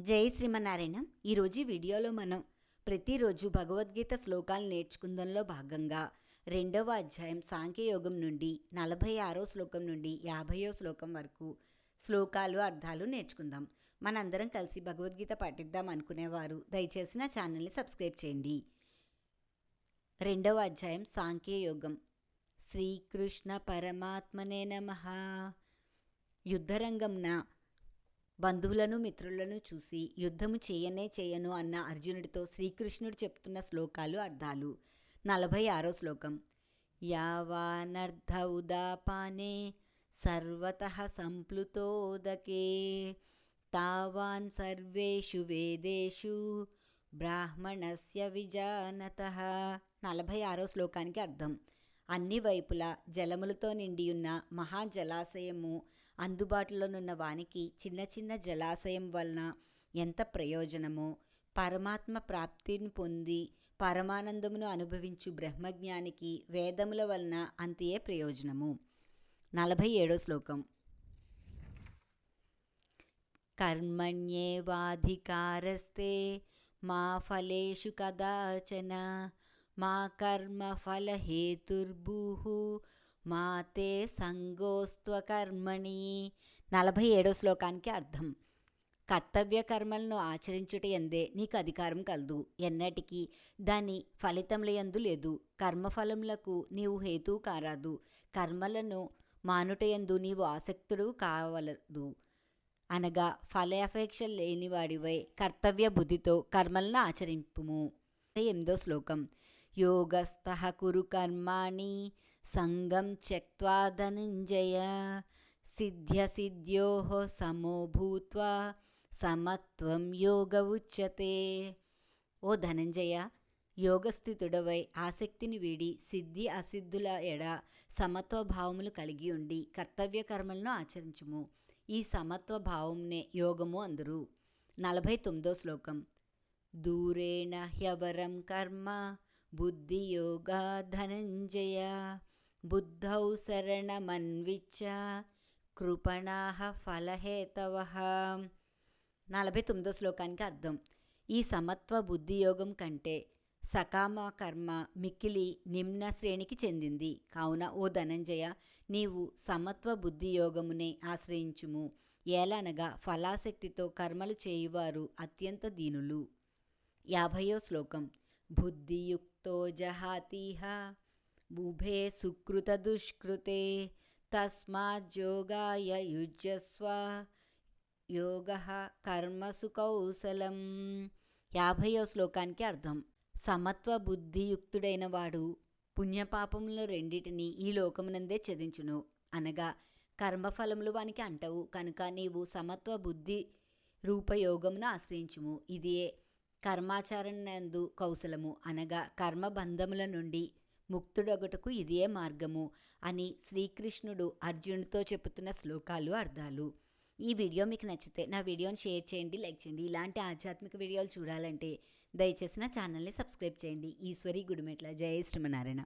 జై శ్రీమన్నారాయణ. ఈరోజు ఈ వీడియోలో మనం ప్రతిరోజు భగవద్గీత శ్లోకాలు నేర్చుకుందంలో భాగంగా 2వ అధ్యాయం సాంఖ్యయోగం నుండి 46వ శ్లోకం నుండి 50వ శ్లోకం వరకు శ్లోకాలు అర్థాలు నేర్చుకుందాం. మనందరం కలిసి భగవద్గీత పఠిద్దాం అనుకునేవారు దయచేసి నా ఛానల్ని సబ్స్క్రైబ్ చేయండి. 2వ అధ్యాయం సాంఖ్యయోగం. శ్రీకృష్ణ పరమాత్మనే నమః. యుద్ధరంగంన బంధువులను మిత్రులను చూసి యుద్ధము చేయను అన్న అర్జునుడితో శ్రీకృష్ణుడు చెప్తున్న శ్లోకాలు అర్థాలు. 46వ శ్లోకం. యావానర్ధ ఉదాపానే సర్వతః సంప్లుతోదకే తావాన్ సర్వేషు వేదేషు బ్రాహ్మణస్య విజానతః. 46వ శ్లోకానికి అర్థం. అన్ని వైపులా జలములతో నిండియున్న మహాజలాశయము అందుబాటులోనున్న వానికి చిన్న చిన్న జలాశయం వలన ఎంత ప్రయోజనమో, పరమాత్మ ప్రాప్తిని పొంది పరమానందమును అనుభవించు బ్రహ్మజ్ఞానికి వేదముల వలన అంతే ప్రయోజనము. 47వ శ్లోకం. కర్మణ్యేవాధికారస్తే మా ఫలేషు కదాచన మా కర్మ ఫలహేతుర్భూః మా తే సంగోస్త్వకర్మణి. 47వ శ్లోకానికి అర్థం. కర్తవ్య కర్మలను ఆచరించుట యందే నీకు అధికారం కలదు. ఎన్నటికీ దాని ఫలితముల యందు లేదు. కర్మఫలములకు నీవు హేతువు కారాదు. కర్మలను మానుటయందు నీవు ఆసక్తుడు కావలదు. అనగా ఫలాపేక్ష లేనివాడివై కర్తవ్య బుద్ధితో కర్మలను ఆచరింపుము. 48వ శ్లోకం. యోగస్థః కురు కర్మాణి సంగం త్యక్త్వా ధనంజయ సిద్ధ్యసిద్ధ్యోః సమో భూత్వా సమత్వం యోగ ఉచ్యతే. ఓ ధనంజయ, యోగస్థితుడవై ఆసక్తిని వీడి సిద్ధి అసిద్ధుల ఎడ సమత్వ భావములు కలిగి ఉండి కర్తవ్య కర్మలను ఆచరించుము. ఈ సమత్వ భావంనే యోగము అందురు. 49వ శ్లోకం. దూరేణ హ్యవరం కర్మ బుద్ధియోగా ధనంజయ బుద్ధౌ శరణమన్విచ్ఛ కృపణాః ఫలహేతవః. 49వ శ్లోకానికి అర్థం. ఈ సమత్వ బుద్ధియోగం కంటే సకామ కర్మ మిక్కిలి నిమ్న శ్రేణికి చెందింది. కావున ఓ ధనంజయ, నీవు సమత్వ బుద్ధియోగమునే ఆశ్రయించుము. ఏలనగా ఫలాసక్తితో కర్మలు చేయువారు అత్యంత దీనులు. 50వ శ్లోకం. బుద్ధియుక్తో జహాతీహ ఉభే సుకృత దుష్కృతే తస్మాజ్యోగాయ యుజ్యస్వ యోగః కర్మసు కౌశలం. 50వ శ్లోకానికి అర్థం. సమత్వ బుద్ధియుక్తుడైన వాడు పుణ్యపాపములు రెండిటిని ఈ లోకమునందే ఛేదించును. అనగా కర్మఫలములు వానికి అంటవు. కనుక నీవు సమత్వ బుద్ధి రూపయోగమును ఆశ్రయించుము. ఇదే కర్మాచరణందు కౌశలము. అనగా కర్మబంధముల నుండి ముక్తుడొగటకు ఇదే మార్గము అని శ్రీకృష్ణుడు అర్జునుడితో చెబుతున్న శ్లోకాలు అర్థాలు. ఈ వీడియో మీకు నచ్చితే నా వీడియోని షేర్ చేయండి, లైక్ చేయండి. ఇలాంటి ఆధ్యాత్మిక వీడియోలు చూడాలంటే దయచేసి నా ఛానల్ని సబ్స్క్రైబ్ చేయండి. ఈశ్వరి గుడిమెట్ల. జై శ్రీమన్నారాయణ.